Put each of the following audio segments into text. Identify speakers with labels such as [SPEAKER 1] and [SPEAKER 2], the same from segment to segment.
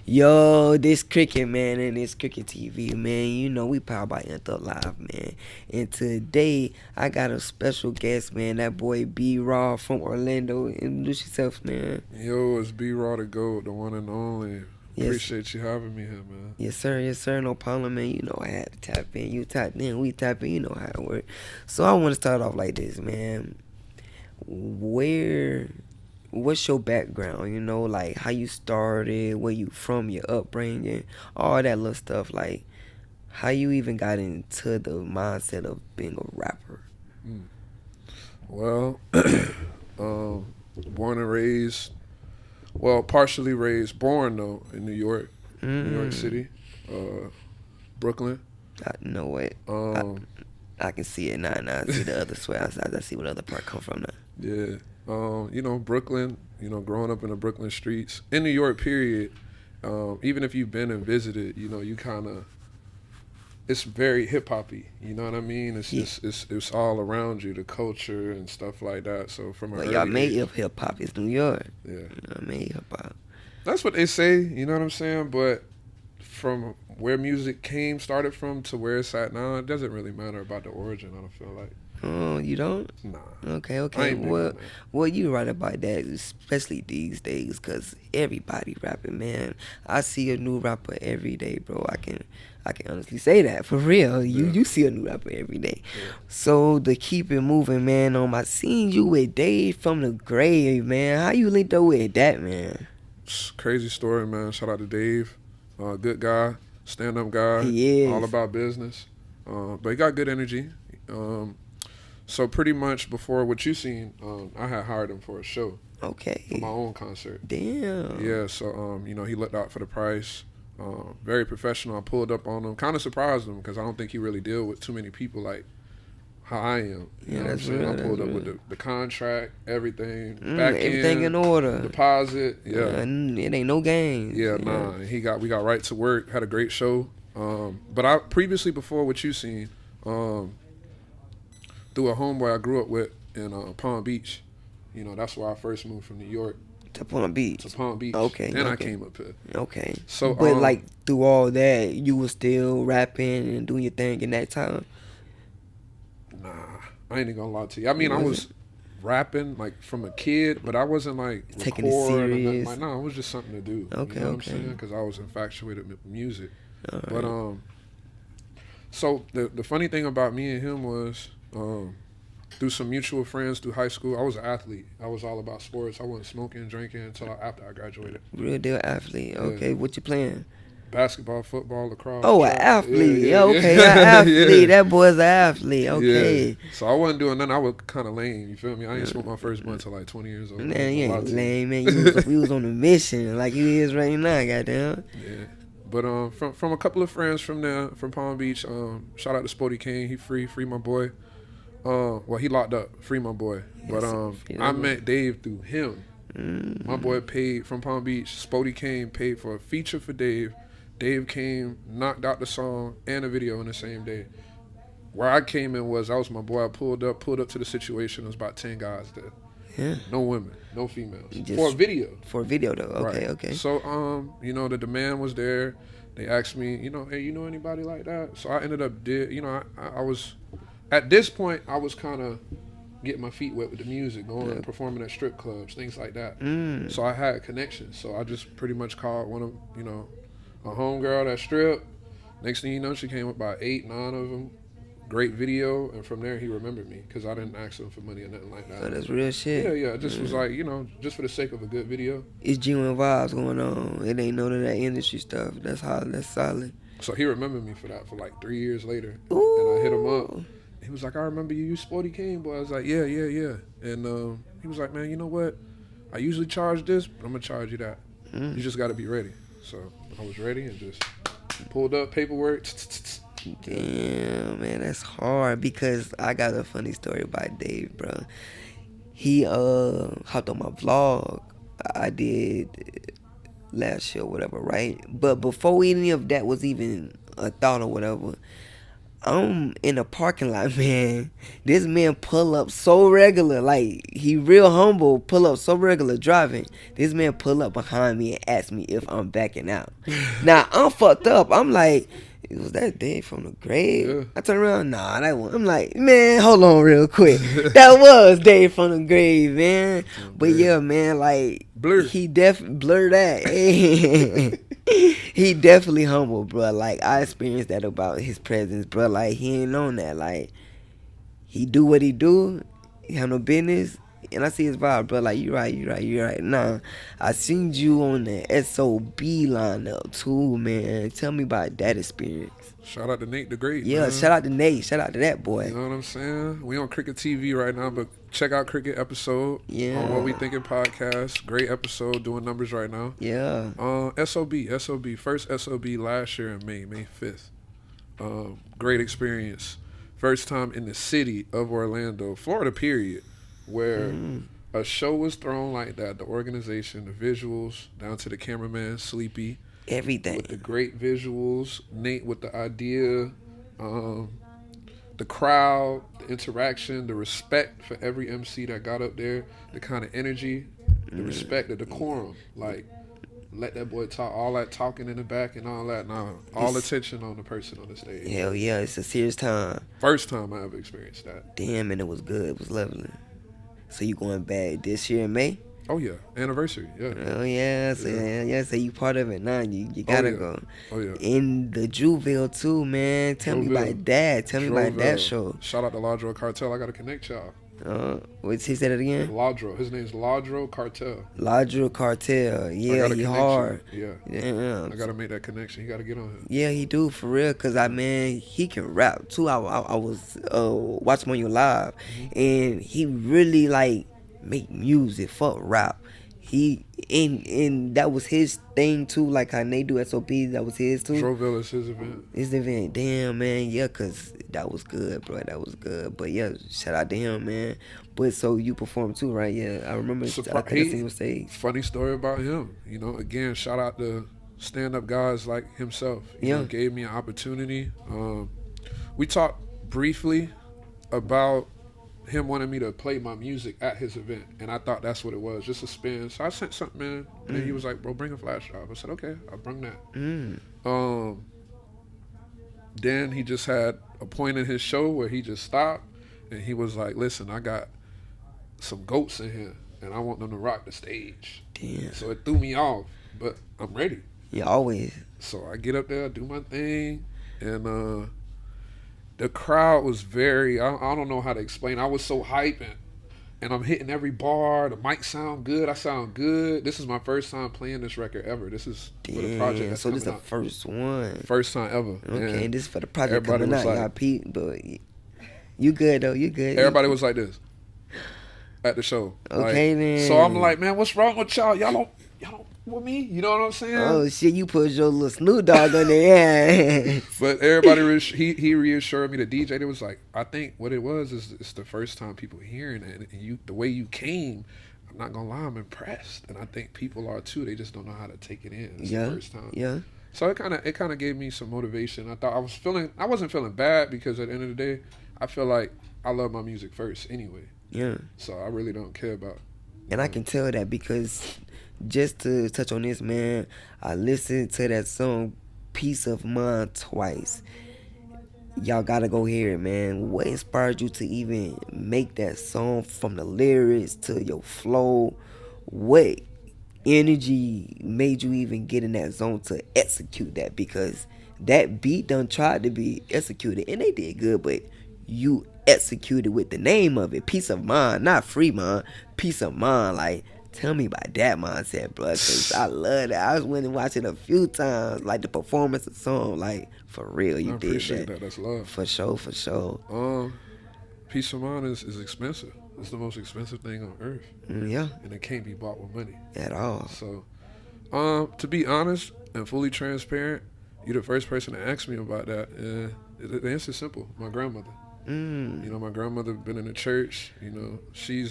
[SPEAKER 1] Yo, this Cricket man and this Cricket TV man. You know we powered by Anthem Live, man. And today I got a special guest, man. That boy B Raw from Orlando. Introduce yourself, man.
[SPEAKER 2] Yo, it's B Raw the GOAT, the one and only.
[SPEAKER 1] Yes,
[SPEAKER 2] Appreciate you having me here, man.
[SPEAKER 1] yes, sir. No problem, man. You know I had to tap in. You tapped in, we tap in. You know how it works. So I want to start off like this, man. Where what's your background, like how you started, where you from, your upbringing, all that little stuff, like how you even got into the mindset of being a rapper.
[SPEAKER 2] Mm. Well, born and raised, partially raised, born though in New York
[SPEAKER 1] mm,
[SPEAKER 2] City, Brooklyn.
[SPEAKER 1] I know it. I,
[SPEAKER 2] Um,
[SPEAKER 1] I can see it now. I see the other swear. I see what other part come from now.
[SPEAKER 2] yeah, Brooklyn. Growing up in the Brooklyn streets in New York, period. Even if you've been and visited, you kind of it's very hip hoppy. You know what I mean? It's
[SPEAKER 1] Yeah,
[SPEAKER 2] just it's all around you, the culture and stuff like that. So from an
[SPEAKER 1] but y'all
[SPEAKER 2] early
[SPEAKER 1] made
[SPEAKER 2] age,
[SPEAKER 1] hip hop. It's New York.
[SPEAKER 2] yeah,
[SPEAKER 1] I made hip hop.
[SPEAKER 2] that's what they say. You know what I'm saying? But from where music started from to where it's at now, it doesn't really matter about the origin. I don't feel like.
[SPEAKER 1] Oh, you don't?
[SPEAKER 2] Nah, I
[SPEAKER 1] Okay.
[SPEAKER 2] ain't big
[SPEAKER 1] Well,
[SPEAKER 2] on that.
[SPEAKER 1] you right about that, especially these days, cause everybody rapping, man. I see a new rapper every day, bro. I can honestly say that for real.
[SPEAKER 2] Yeah,
[SPEAKER 1] You see a new rapper every day.
[SPEAKER 2] yeah.
[SPEAKER 1] So to keep it moving, man. I seen you with Dave from the grave, man. How you linked up with that, man?
[SPEAKER 2] Crazy story, man. Shout out to Dave, good guy, stand up guy,
[SPEAKER 1] He
[SPEAKER 2] all
[SPEAKER 1] is
[SPEAKER 2] about business. But he got good energy. So pretty much before what you seen, I had hired him for a show for my
[SPEAKER 1] okay.
[SPEAKER 2] own concert.
[SPEAKER 1] Damn.
[SPEAKER 2] Yeah, so he looked out for the price. Very professional. I pulled up on him, kind of surprised him because I don't think he really deal with too many people like how I am. You
[SPEAKER 1] Yeah,
[SPEAKER 2] know what I'm
[SPEAKER 1] that's
[SPEAKER 2] saying? I
[SPEAKER 1] real. That's
[SPEAKER 2] pulled up with
[SPEAKER 1] real.
[SPEAKER 2] the contract, everything, back
[SPEAKER 1] Everything in
[SPEAKER 2] end,
[SPEAKER 1] order.
[SPEAKER 2] deposit. Yeah,
[SPEAKER 1] It ain't no games.
[SPEAKER 2] yeah,
[SPEAKER 1] Yeah.
[SPEAKER 2] nah. We got right to work. Had a great show. But I previously before what you seen, um, through a homeboy I grew up with in Palm Beach. That's where I first moved from New York
[SPEAKER 1] Up on the
[SPEAKER 2] to
[SPEAKER 1] beach.
[SPEAKER 2] Palm Beach.
[SPEAKER 1] Okay,
[SPEAKER 2] Then I
[SPEAKER 1] okay,
[SPEAKER 2] came up here.
[SPEAKER 1] okay.
[SPEAKER 2] So
[SPEAKER 1] But like through all that, you was still rapping and doing your thing in that time.
[SPEAKER 2] nah, I ain't even gonna lie to you. I
[SPEAKER 1] You
[SPEAKER 2] mean, I
[SPEAKER 1] wasn't
[SPEAKER 2] was rapping like from a kid, but I wasn't like
[SPEAKER 1] taking it
[SPEAKER 2] recording or nothing.
[SPEAKER 1] serious.
[SPEAKER 2] Like, no, it was just something to do. You
[SPEAKER 1] Okay,
[SPEAKER 2] know what I'm
[SPEAKER 1] okay.
[SPEAKER 2] saying? Because I was infatuated with music.
[SPEAKER 1] All
[SPEAKER 2] But
[SPEAKER 1] right.
[SPEAKER 2] so the funny thing about me and him was through some mutual friends through high school. I was an athlete. I was all about sports. I wasn't smoking, drinking until after I graduated.
[SPEAKER 1] Real deal athlete.
[SPEAKER 2] Yeah,
[SPEAKER 1] Okay, what you playing?
[SPEAKER 2] basketball, football, lacrosse,
[SPEAKER 1] Oh, an
[SPEAKER 2] track. Yeah,
[SPEAKER 1] athlete. Yeah,
[SPEAKER 2] yeah,
[SPEAKER 1] okay, an
[SPEAKER 2] yeah,
[SPEAKER 1] athlete.
[SPEAKER 2] yeah.
[SPEAKER 1] That boy's an athlete.
[SPEAKER 2] Yeah.
[SPEAKER 1] Okay.
[SPEAKER 2] So I wasn't doing nothing. I was kind of lame. You feel me? I ain't
[SPEAKER 1] Uh,
[SPEAKER 2] smoked my first blunt until like 20 years old. I ain't
[SPEAKER 1] Man, you
[SPEAKER 2] gonna lie
[SPEAKER 1] ain't
[SPEAKER 2] to you.
[SPEAKER 1] lame, man. You was on a mission like you is right now, goddamn.
[SPEAKER 2] Yeah. But from a couple of friends from there, from Palm Beach, shout out to Spody Kane. He free my boy. Well, he locked up, free my boy. But
[SPEAKER 1] Yes,
[SPEAKER 2] I
[SPEAKER 1] feel
[SPEAKER 2] met Dave through him. My
[SPEAKER 1] mm,
[SPEAKER 2] boy paid from Palm Beach. Spody Kane paid for a feature for Dave. Dave came, knocked out the song and the video in the same day. Where I came in was I was my boy. I pulled up to the situation. There was about 10 guys there.
[SPEAKER 1] yeah.
[SPEAKER 2] No women, no females. For a
[SPEAKER 1] Just
[SPEAKER 2] video.
[SPEAKER 1] for a video though.
[SPEAKER 2] Right.
[SPEAKER 1] Okay, okay.
[SPEAKER 2] So the demand was there. They asked me, hey, you know anybody like that? So I ended up I was at this point I was kind of getting my feet wet with the music, going and
[SPEAKER 1] Yeah.
[SPEAKER 2] performing at strip clubs, things like that.
[SPEAKER 1] Mm.
[SPEAKER 2] So I had connections. So I just pretty much called one of a homegirl that strip. Next thing you know, she came up by 8, 9 of them. Great video, and from there he remembered me because I didn't ask him for money or nothing like
[SPEAKER 1] So
[SPEAKER 2] that.
[SPEAKER 1] that's real
[SPEAKER 2] Yeah,
[SPEAKER 1] shit.
[SPEAKER 2] yeah. It just was like just for the sake of a good video.
[SPEAKER 1] It's genuine vibes going on. It ain't none of that industry stuff. That's hard. That's solid.
[SPEAKER 2] So he remembered me for that for like 3 years later, and I hit him up.
[SPEAKER 1] Ooh.
[SPEAKER 2] He was like, "I remember you, Sporty King, boy." I was like, "Yeah, yeah, yeah." And he was like, "Man, you know what? I usually charge this, but I'm gonna charge you that. You
[SPEAKER 1] Mm.
[SPEAKER 2] just got to be ready." So I was ready and just pulled up paperwork. Yeah,
[SPEAKER 1] Damn, man, that's hard because I got a funny story about Dave, bro. He hopped on my vlog I did last year, whatever, right? But before any of that was even a thought or whatever, I'm in a parking lot, man. This man pull up so regular, like he real humble. Pull up so regular driving. This man pull up behind me and ask me if I'm backing out. Now I'm fucked up. I'm like, was that Dave from the grave?
[SPEAKER 2] Yeah.
[SPEAKER 1] I turn around, nah, that one. I'm like, man, hold on real quick. That was Dave from the grave, man. But
[SPEAKER 2] Dave.
[SPEAKER 1] yeah, man, like
[SPEAKER 2] Blur.
[SPEAKER 1] he definitely blur that. He definitely humble, bro. Like I experienced that about his presence, bro. Like he ain't known that. Like he do what he do. He have no business. And I see his vibe, bro. Like you right, you right, you right. Nah, I seen you on the SOB lineup too, man. Tell me about that experience.
[SPEAKER 2] Shout out to Nate the Great,
[SPEAKER 1] Yeah,
[SPEAKER 2] man.
[SPEAKER 1] shout out to Nate. Shout out to that
[SPEAKER 2] You
[SPEAKER 1] boy.
[SPEAKER 2] know what I'm saying? We on Cricket TV right now, but check out Cricket episode on What We
[SPEAKER 1] Yeah,
[SPEAKER 2] Thinking podcast. Great episode, doing numbers right now.
[SPEAKER 1] yeah.
[SPEAKER 2] SOB, first SOB last year in May 5th. Great experience. First time in the city of Orlando, Florida, period, where
[SPEAKER 1] Mm,
[SPEAKER 2] a show was thrown like that. The organization, the visuals, down to the cameraman, Sleepy,
[SPEAKER 1] everything.
[SPEAKER 2] with the great visuals. Nate with the idea, um, the crowd, the interaction, the respect for every MC that got up there, the kind of energy, the respect, the decorum. Like, let that boy talk, all that talking in the back and all that. Nah, all
[SPEAKER 1] It's
[SPEAKER 2] attention on the person on the stage.
[SPEAKER 1] hell yeah. It's a serious time.
[SPEAKER 2] First time I ever experienced that.
[SPEAKER 1] Damn, and it was good. It was lovely. So you going back this year in May?
[SPEAKER 2] Oh yeah, anniversary. Yeah,
[SPEAKER 1] Oh yeah, so
[SPEAKER 2] yeah.
[SPEAKER 1] yeah, so you part of it now. You
[SPEAKER 2] Oh
[SPEAKER 1] gotta
[SPEAKER 2] yeah,
[SPEAKER 1] go.
[SPEAKER 2] oh yeah.
[SPEAKER 1] In the Juville too, man. Tell me
[SPEAKER 2] Droville,
[SPEAKER 1] about that. Tell me about that
[SPEAKER 2] Droville.
[SPEAKER 1] show.
[SPEAKER 2] Shout out to Ladro Cartel. I gotta connect y'all.
[SPEAKER 1] What's he said it again?
[SPEAKER 2] Ladro. His name's Ladro Cartel.
[SPEAKER 1] Ladro Cartel.
[SPEAKER 2] I
[SPEAKER 1] Yeah,
[SPEAKER 2] gotta
[SPEAKER 1] he
[SPEAKER 2] connect
[SPEAKER 1] hard.
[SPEAKER 2] you. Yeah,
[SPEAKER 1] Yeah,
[SPEAKER 2] I gotta make that connection. You gotta get on him.
[SPEAKER 1] yeah, he do for real. Cause I man, he can rap too. I was watching him on you live, and he really like make music. Fuck rap. He and that was his thing too. Like how they do SOP, that was his too.
[SPEAKER 2] Droville is his event.
[SPEAKER 1] His event, damn man, yeah, cause that was good, bro. That was good. But yeah, shout out to him, man. But so you performed too, right? Yeah, I remember. I think I seen you on stage.
[SPEAKER 2] Funny story about him. You know, again, shout out to stand-up guys like himself. You know,
[SPEAKER 1] Yeah.
[SPEAKER 2] gave me an opportunity. We talked briefly about him wanting me to play my music at his event, and I thought that's what it was, just a spin. So I sent something in, and he was like, "Bro, bring a flash drive." I said, "Okay, I'll bring that."
[SPEAKER 1] Mm.
[SPEAKER 2] Um, then he just had a point in his show where he just stopped, and he was like, "Listen, I got some goats in here, and I want them to rock the stage."
[SPEAKER 1] Damn.
[SPEAKER 2] So it threw me off, but I'm ready.
[SPEAKER 1] Yeah, always.
[SPEAKER 2] So I get up there, do my thing, and the crowd was very, I don't know how to explain. I was so hyping, and I'm hitting every bar. The mic sound good. I sound good. This is my first time playing this record ever. This is for the project
[SPEAKER 1] Damn.
[SPEAKER 2] that's
[SPEAKER 1] So
[SPEAKER 2] coming
[SPEAKER 1] this the
[SPEAKER 2] out.
[SPEAKER 1] first one.
[SPEAKER 2] First time ever.
[SPEAKER 1] Okay,
[SPEAKER 2] And
[SPEAKER 1] this is for the project
[SPEAKER 2] everybody
[SPEAKER 1] coming
[SPEAKER 2] was
[SPEAKER 1] out,
[SPEAKER 2] like-
[SPEAKER 1] y'all Pete. But you good though. You good.
[SPEAKER 2] everybody was like this at the show.
[SPEAKER 1] Okay,
[SPEAKER 2] Like,
[SPEAKER 1] then.
[SPEAKER 2] so I'm like, man, what's wrong with y'all? Y'all don't with me? You know what I'm saying?
[SPEAKER 1] Oh shit! You put your little Snoop Dogg on there. Yeah.
[SPEAKER 2] But everybody, he reassured me. The DJ, it was like, I think what it was is it's the first time people hearing it, and you, the way you came, I'm not gonna lie, I'm impressed, and I think people are too. They just don't know how to take it in. It's the
[SPEAKER 1] Yeah.
[SPEAKER 2] first time.
[SPEAKER 1] Yeah.
[SPEAKER 2] So it kind of gave me some motivation. I wasn't feeling bad because at the end of the day, I feel like I love my music first anyway.
[SPEAKER 1] Yeah.
[SPEAKER 2] So I really don't care about.
[SPEAKER 1] And I can tell that because just to touch on this, man, I listened to that song Peace of Mind twice. Y'all gotta go hear it, man. What inspired you to even make that song, from the lyrics to your flow? What energy made you even get in that zone to execute that? Because that beat done tried to be executed and they did good, but you executed with the name of it, Peace of Mind, not Free Mind, Peace of Mind. Like, tell me about that mindset, bro, because I love that. I was went and watched it a few times, like the performance of the song, like, for real, you
[SPEAKER 2] I
[SPEAKER 1] did
[SPEAKER 2] appreciate
[SPEAKER 1] that.
[SPEAKER 2] that. That's love.
[SPEAKER 1] For sure, for sure.
[SPEAKER 2] Peace of mind is expensive. It's the most expensive thing on earth,
[SPEAKER 1] Yeah,
[SPEAKER 2] and it can't be bought with money.
[SPEAKER 1] at all.
[SPEAKER 2] So, to be honest and fully transparent, you're the first person to ask me about that. And the answer's simple. My grandmother.
[SPEAKER 1] Mm.
[SPEAKER 2] You know, my grandmother been in the church. You know, she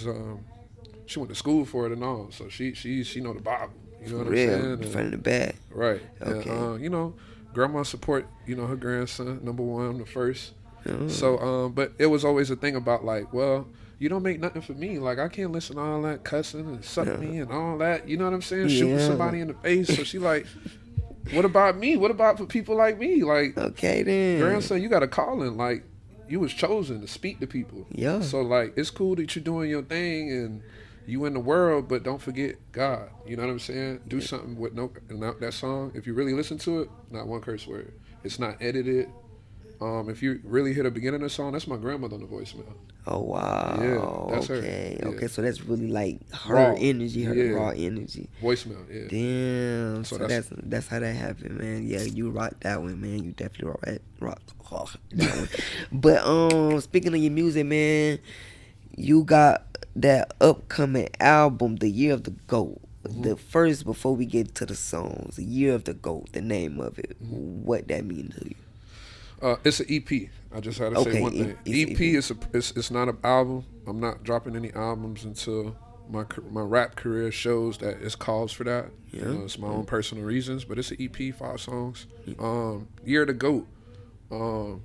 [SPEAKER 2] went to school for it and all. So she know the Bible. You know
[SPEAKER 1] For
[SPEAKER 2] what
[SPEAKER 1] real,
[SPEAKER 2] I'm saying?
[SPEAKER 1] front and the back.
[SPEAKER 2] Right.
[SPEAKER 1] Okay.
[SPEAKER 2] And, you know, grandma support, you know, her grandson, number one, the first.
[SPEAKER 1] Oh,
[SPEAKER 2] So, but it was always a thing about like, well, you don't make nothing for me. Like I can't listen to all that cussing and suck
[SPEAKER 1] uh,
[SPEAKER 2] me and all that. You know what I'm saying? Shooting
[SPEAKER 1] yeah.
[SPEAKER 2] somebody in the face. So she like, what about me? What about for people like me? Like,
[SPEAKER 1] Okay then.
[SPEAKER 2] grandson, you got a calling. Like, you was chosen to speak to people.
[SPEAKER 1] Yeah.
[SPEAKER 2] So like, it's cool that you're doing your thing and you in the world, but don't forget God. You know what I'm saying? Do something with no that song. If you really listen to it, not one curse word. It's not edited. If you really hear the beginning of the song, that's my grandmother on the voicemail.
[SPEAKER 1] Oh
[SPEAKER 2] Yeah,
[SPEAKER 1] wow.
[SPEAKER 2] that's her.
[SPEAKER 1] Okay.
[SPEAKER 2] Yeah,
[SPEAKER 1] Okay. So that's really like her
[SPEAKER 2] raw.
[SPEAKER 1] energy, her
[SPEAKER 2] Yeah,
[SPEAKER 1] raw energy.
[SPEAKER 2] voicemail. Yeah.
[SPEAKER 1] Damn.
[SPEAKER 2] So
[SPEAKER 1] So
[SPEAKER 2] that's
[SPEAKER 1] that's how that happened, man. Yeah, you rock that one, man. You definitely rock that one. But speaking of your music, man, you got that upcoming album, The Year of the Goat.
[SPEAKER 2] hmm
[SPEAKER 1] The first, before we get to the songs, The Year of the Goat, the name of it,
[SPEAKER 2] hmm
[SPEAKER 1] what that mean to you?
[SPEAKER 2] It's an EP. I just had to say
[SPEAKER 1] Okay,
[SPEAKER 2] one thing.
[SPEAKER 1] it's
[SPEAKER 2] EP
[SPEAKER 1] EP.
[SPEAKER 2] is it's not an album. I'm not dropping any albums until my rap career shows that it's calls for that. You
[SPEAKER 1] Yeah.
[SPEAKER 2] know, it's my
[SPEAKER 1] Yeah.
[SPEAKER 2] own personal reasons, but it's an EP, 5 songs.
[SPEAKER 1] Yeah.
[SPEAKER 2] Year of the Goat. Um,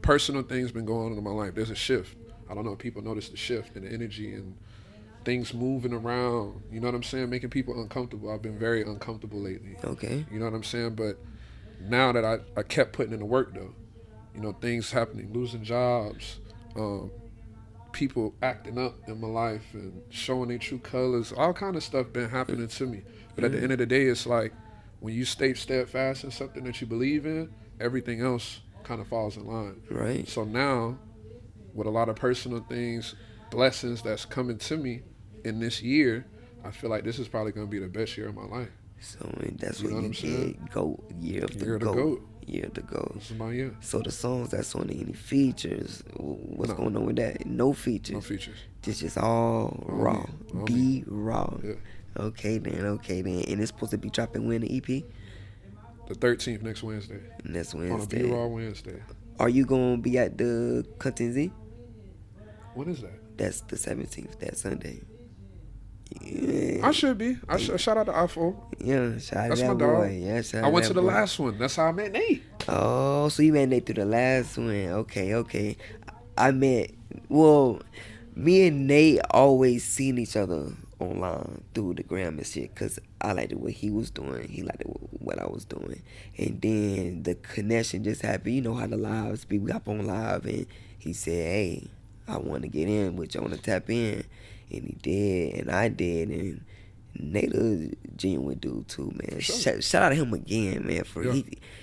[SPEAKER 2] Personal things been going on in my life. There's a shift. I don't know if people notice the shift in the energy and things moving around. You know what I'm saying? Making people uncomfortable. I've been very uncomfortable lately.
[SPEAKER 1] Okay.
[SPEAKER 2] You know what I'm saying? But now that I kept putting in the work though, you know, things happening, losing jobs, um, people acting up in my life and showing their true colors, all kind of stuff been happening to me. But at the
[SPEAKER 1] Yeah.
[SPEAKER 2] end of the day, it's like when you stay steadfast in something that you believe in, everything else kind of falls in line.
[SPEAKER 1] Right.
[SPEAKER 2] So now, with a lot of personal things, blessings that's coming to me in this year, I feel like this is probably going to be the best year of my life.
[SPEAKER 1] So that's
[SPEAKER 2] You
[SPEAKER 1] what
[SPEAKER 2] know what
[SPEAKER 1] you
[SPEAKER 2] I'm saying?
[SPEAKER 1] get. Goat. Year of the
[SPEAKER 2] Year of the
[SPEAKER 1] Goat.
[SPEAKER 2] goat.
[SPEAKER 1] Year of the Goat.
[SPEAKER 2] This is my year.
[SPEAKER 1] So the songs that's on any features, what's
[SPEAKER 2] No,
[SPEAKER 1] going on with that? No
[SPEAKER 2] no
[SPEAKER 1] features.
[SPEAKER 2] features.
[SPEAKER 1] Just all
[SPEAKER 2] All me.
[SPEAKER 1] raw.
[SPEAKER 2] All me.
[SPEAKER 1] Be raw.
[SPEAKER 2] Yeah.
[SPEAKER 1] Okay then. Okay then. And it's supposed to be dropping when the EP?
[SPEAKER 2] The 13th next Wednesday.
[SPEAKER 1] Next
[SPEAKER 2] On a
[SPEAKER 1] Wednesday.
[SPEAKER 2] B-Raw Wednesday.
[SPEAKER 1] Are you gonna be at the Cutting Z?
[SPEAKER 2] When is that?
[SPEAKER 1] That's the 17th. That Sunday.
[SPEAKER 2] I
[SPEAKER 1] Yeah.
[SPEAKER 2] should be. Shout out to iPhone.
[SPEAKER 1] Yeah. Shout out to
[SPEAKER 2] That's my
[SPEAKER 1] that
[SPEAKER 2] dog.
[SPEAKER 1] boy. Yeah. Shout
[SPEAKER 2] I
[SPEAKER 1] out to
[SPEAKER 2] went to
[SPEAKER 1] that
[SPEAKER 2] the
[SPEAKER 1] boy.
[SPEAKER 2] last one. That's how I met Nate.
[SPEAKER 1] Oh, so you met Nate through the last one. Okay, okay. I met, well, me and Nate always seen each other online through the gram and shit because I liked what he was doing. He liked what I was doing. And then the connection just happened. You know how the lives be. We hop on live and he said, hey, I want to get in with you. I want to tap in. And he did, and I did, and Nate a genuine dude too, man.
[SPEAKER 2] For sure.
[SPEAKER 1] Shout out to him again, man. For
[SPEAKER 2] Yeah.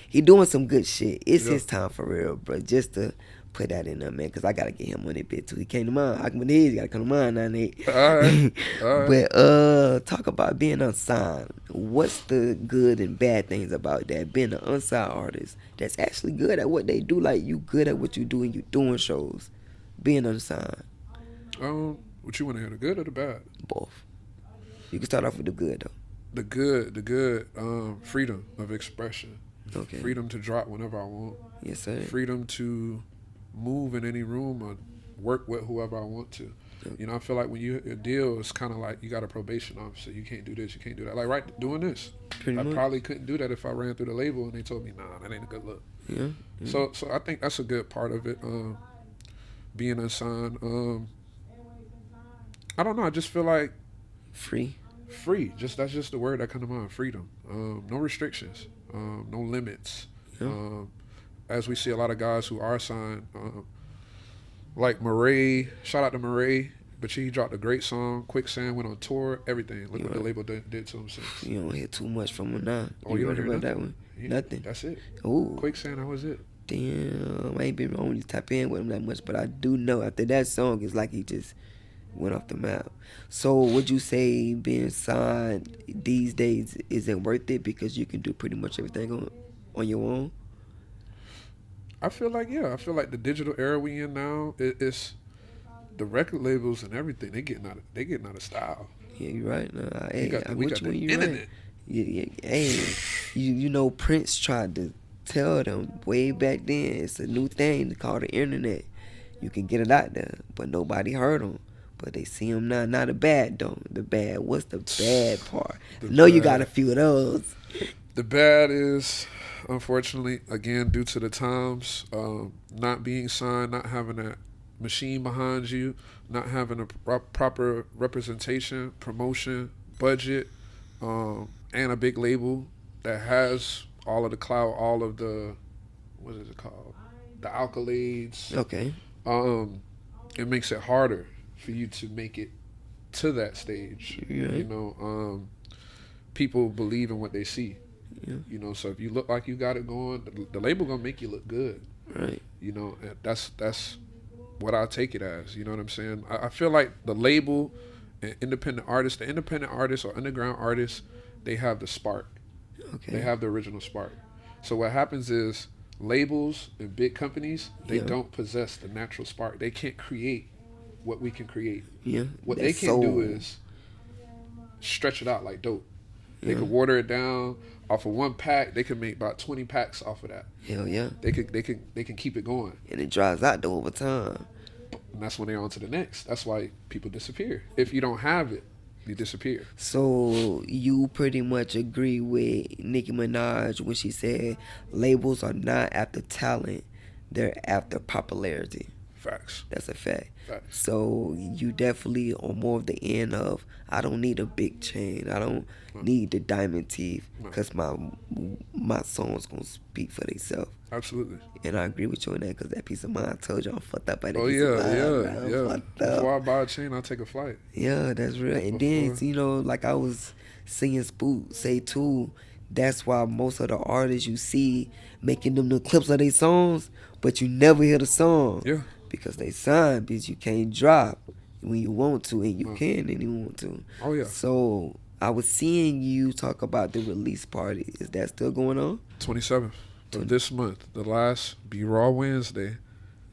[SPEAKER 1] he doing some good shit. It's
[SPEAKER 2] Yeah.
[SPEAKER 1] his time for real, bro. Just to put that in there, man. Cause I gotta get him on it bit too. He came to mine. I can his gotta come to mine now, Nate.
[SPEAKER 2] All right. All right.
[SPEAKER 1] But talk about being unsigned. What's the good and bad things about that? Being an unsigned artist that's actually good at what they do. Like you good at what you do and you doing shows. Being unsigned,
[SPEAKER 2] What you want to hear? The good or the bad?
[SPEAKER 1] both. You can start off with the good though.
[SPEAKER 2] The good. Freedom of expression.
[SPEAKER 1] Okay.
[SPEAKER 2] Freedom to drop whenever I want.
[SPEAKER 1] Yes, sir.
[SPEAKER 2] Freedom to move in any room or work with whoever I want to. You know, I feel like when you a deal, it's kind of like you got a probation officer. You can't do this, you can't do that. Like right doing this,
[SPEAKER 1] Pretty
[SPEAKER 2] I
[SPEAKER 1] much.
[SPEAKER 2] probably couldn't do that if I ran through the label and they told me, nah, that ain't a good look.
[SPEAKER 1] Yeah.
[SPEAKER 2] So I think that's a good part of it. Being unsigned. I don't know. I just feel like
[SPEAKER 1] Free.
[SPEAKER 2] free. That's just the word that comes to mind. Freedom. No restrictions. No limits.
[SPEAKER 1] Yeah.
[SPEAKER 2] As we see a lot of guys who are signed, like Murray. Shout out to Murray. But he dropped a great song. Quicksand went on tour. Everything. Look what the label did to him since.
[SPEAKER 1] You don't hear too much from him now.
[SPEAKER 2] Oh, you don't
[SPEAKER 1] heard
[SPEAKER 2] hear
[SPEAKER 1] about that
[SPEAKER 2] nothing?
[SPEAKER 1] one?
[SPEAKER 2] Yeah,
[SPEAKER 1] Nothing.
[SPEAKER 2] That's it.
[SPEAKER 1] Ooh.
[SPEAKER 2] Quicksand. That was it.
[SPEAKER 1] Damn. I ain't been wrong to tap in with him that much, but I do know after that song, it's like he just went off the map. So would you say being signed these days isn't worth it because you can do pretty much everything on your own?
[SPEAKER 2] I feel like I feel like the digital era we in now. It's the record labels and everything. They getting out of style.
[SPEAKER 1] Yeah, you're right. Nah,
[SPEAKER 2] We
[SPEAKER 1] hey,
[SPEAKER 2] got
[SPEAKER 1] I'm
[SPEAKER 2] we
[SPEAKER 1] with
[SPEAKER 2] got
[SPEAKER 1] you
[SPEAKER 2] the
[SPEAKER 1] when you're
[SPEAKER 2] internet.
[SPEAKER 1] right. Yeah, hey, you know Prince tried to tell them way back then it's a new thing called the internet. You can get it out there, but nobody heard him. But they see him now. Not the bad though. The bad. What's the bad part?
[SPEAKER 2] The
[SPEAKER 1] I know you
[SPEAKER 2] bad-
[SPEAKER 1] got a few of those.
[SPEAKER 2] The bad is unfortunately, again, due to the times, not being signed, not having a machine behind you, not having a proper representation, promotion, budget, and a big label that has all of the clout, all of the, what is it called? The accolades.
[SPEAKER 1] Okay.
[SPEAKER 2] Um, it makes it harder for you to make it to that stage.
[SPEAKER 1] Right.
[SPEAKER 2] People believe in what they see.
[SPEAKER 1] Yeah.
[SPEAKER 2] So if you look like you got it going, the label gonna make you look good.
[SPEAKER 1] Right.
[SPEAKER 2] And that's what I take it as. You know what I'm saying? I feel like the label and the independent artists or underground artists, they have the spark.
[SPEAKER 1] Okay.
[SPEAKER 2] They have the original spark. So what happens is labels and big companies, they don't possess the natural spark. They can't create what we can create.
[SPEAKER 1] Yeah.
[SPEAKER 2] What they can do is stretch it out like dope. They could water it down off of one pack. They could make about 20 packs off of that.
[SPEAKER 1] Hell yeah.
[SPEAKER 2] They can keep it going.
[SPEAKER 1] And it dries out though over time.
[SPEAKER 2] And that's when they're on to the next. That's why people disappear. If you don't have it, you disappear.
[SPEAKER 1] So you pretty much agree with Nicki Minaj when she said labels are not after talent, they're after popularity.
[SPEAKER 2] Facts.
[SPEAKER 1] That's a fact.
[SPEAKER 2] Facts.
[SPEAKER 1] So you definitely are more of the end of I don't need a big chain. I don't need the diamond teeth because my songs gonna speak for themselves.
[SPEAKER 2] Absolutely.
[SPEAKER 1] And I agree with you on that because that peace of mind, I told you I'm fucked up by that
[SPEAKER 2] Oh
[SPEAKER 1] piece of mind.
[SPEAKER 2] yeah. Before I buy a chain, I take a flight.
[SPEAKER 1] Yeah, that's real. And then, like I was seeing Spook say too, that's why most of the artists you see making them the clips of their songs, but you never hear the song.
[SPEAKER 2] Yeah.
[SPEAKER 1] Because they signed, because you can't drop when you want to, and you can when you want to.
[SPEAKER 2] Oh yeah.
[SPEAKER 1] So I was seeing you talk about the release party. Is that still going on?
[SPEAKER 2] 27th of this month, the last Be Raw Wednesday.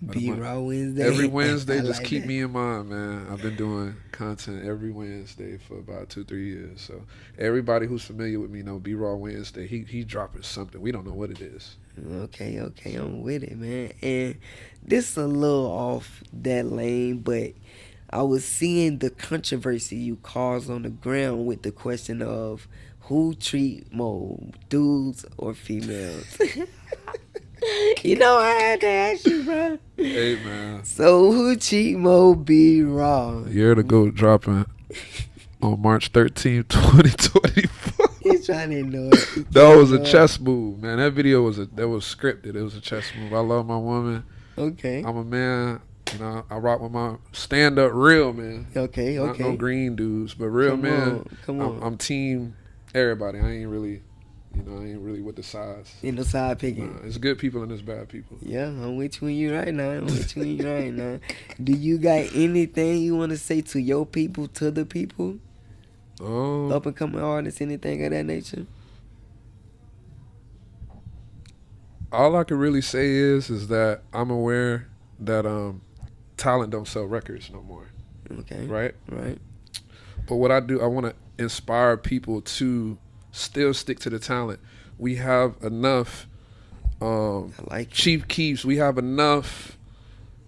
[SPEAKER 1] Be Raw Wednesday.
[SPEAKER 2] Every Wednesday, just
[SPEAKER 1] like
[SPEAKER 2] keep
[SPEAKER 1] that.
[SPEAKER 2] me in mind, man. I've been doing content every Wednesday for about 2-3 years. So everybody who's familiar with me know Be Raw Wednesday. He dropping something. We don't know what it is.
[SPEAKER 1] Okay, I'm with it, man. And this a little off that lane, but I was seeing the controversy you caused on the ground with the question of who treat more, dudes or females. I had to ask you, bro.
[SPEAKER 2] Hey, man.
[SPEAKER 1] So who cheat more, Be Raw?
[SPEAKER 2] Year to go dropping on March 13th, 2024.
[SPEAKER 1] He's trying to ignore it.
[SPEAKER 2] That was a chess move, man. That video was scripted. It was a chess move. I love my woman.
[SPEAKER 1] Okay.
[SPEAKER 2] I'm a man. I rock with my stand up real man.
[SPEAKER 1] Okay.
[SPEAKER 2] Not no green dudes, but real man.
[SPEAKER 1] Come on.
[SPEAKER 2] I'm team everybody. I ain't really with the sides.
[SPEAKER 1] In the side picking.
[SPEAKER 2] It's good people and it's bad people.
[SPEAKER 1] Yeah, I'm with you and you right now. Do you got anything you want to say to your people, to the people? Up and coming artists, anything of that nature?
[SPEAKER 2] All I can really say is that I'm aware that talent don't sell records no more.
[SPEAKER 1] Okay.
[SPEAKER 2] Right?
[SPEAKER 1] Right.
[SPEAKER 2] But what I do, I want to inspire people to still stick to the talent. We have enough Chief Keefs. We have enough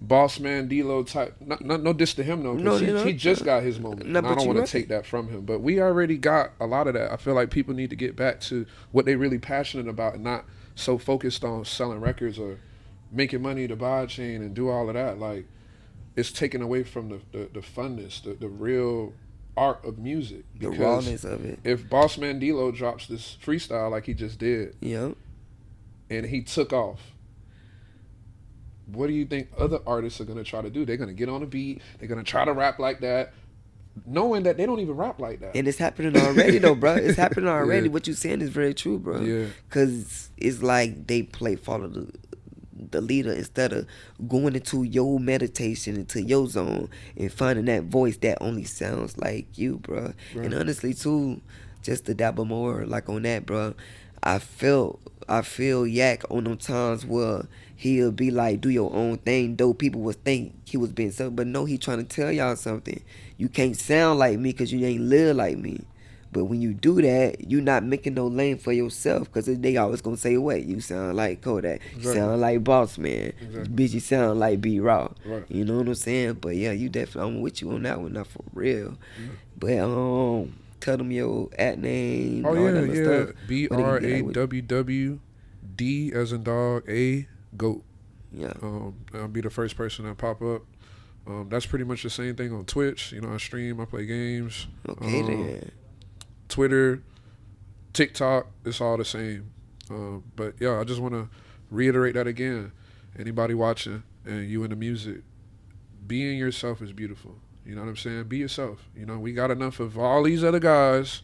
[SPEAKER 2] Boss Man D-Lo type. No diss to him though.
[SPEAKER 1] No,
[SPEAKER 2] he just got his moment. And I don't want to take that from him. But we already got a lot of that. I feel like people need to get back to what they're really passionate about and not so focused on selling records or making money to buy a chain and do all of that. Like, it's taken away from the funness, the real art of music.
[SPEAKER 1] The rawness of it.
[SPEAKER 2] If Boss Man D-Lo drops this freestyle like he just did, and he took off, what do you think other artists are going to try to do? They're going to get on a beat. They're going to try to rap like that, knowing that they don't even rap like that.
[SPEAKER 1] And it's happening already, though, bro. It's happening already. What you're saying is very true, bro.
[SPEAKER 2] Yeah.
[SPEAKER 1] Because it's like they follow the leader instead of going into your meditation, into your zone, and finding that voice that only sounds like you, bro. Right. And honestly, too, just to dabble more, like, on that, bro, I feel Yak on them times where he'll be like, do your own thing, though people would think he was being something, but no, he trying to tell y'all something. You can't sound like me because you ain't live like me. But when you do that, you not making no lane for yourself, because they always gonna say, wait, you sound like Kodak, you sound like Boss Man, bitch, you sound like B Raw.
[SPEAKER 2] Right.
[SPEAKER 1] You know what I'm saying? But yeah, you definitely, I'm with you on that one, not for real. But tell them your @ name.
[SPEAKER 2] Oh
[SPEAKER 1] all that
[SPEAKER 2] yeah.
[SPEAKER 1] stuff.
[SPEAKER 2] BRAWW D as in dog, A, GOAT.
[SPEAKER 1] Yeah.
[SPEAKER 2] I'll be the first person that pop up. That's pretty much the same thing on Twitch. I stream, I play games.
[SPEAKER 1] Okay then.
[SPEAKER 2] Twitter, TikTok, it's all the same. But yeah, I just want to reiterate that again. Anybody watching and you into music, being yourself is beautiful. You know what I'm saying? Be yourself. We got enough of all these other guys.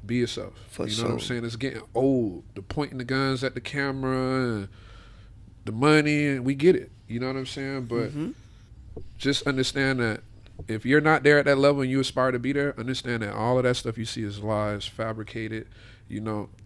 [SPEAKER 2] Be yourself.
[SPEAKER 1] For
[SPEAKER 2] You know what I'm
[SPEAKER 1] sure.
[SPEAKER 2] saying? It's getting old. The pointing the guns at the camera and the money, and we get it. You know what I'm saying? But just understand that if you're not there at that level and you aspire to be there, understand that all of that stuff you see is lies, fabricated.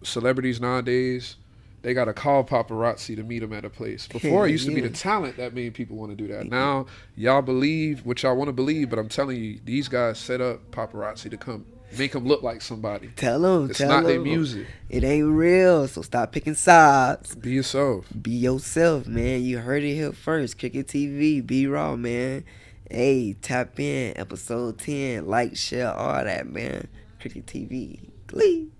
[SPEAKER 2] Celebrities nowadays, they got to call paparazzi to meet them at a place. Before, it used to be the
[SPEAKER 1] Yeah.
[SPEAKER 2] talent that made people want to do that. Now, y'all believe what y'all want to believe, but I'm telling you, these guys set up paparazzi to come make them look like somebody.
[SPEAKER 1] Tell them.
[SPEAKER 2] It's
[SPEAKER 1] Tell
[SPEAKER 2] not their
[SPEAKER 1] them.
[SPEAKER 2] music.
[SPEAKER 1] It ain't real. So stop picking sides.
[SPEAKER 2] Be yourself.
[SPEAKER 1] Be yourself, man. You heard it here first. Cricket TV. Be raw, man. Hey, tap in. Episode 10. Like, share, all that, man. Cricket TV. Glee.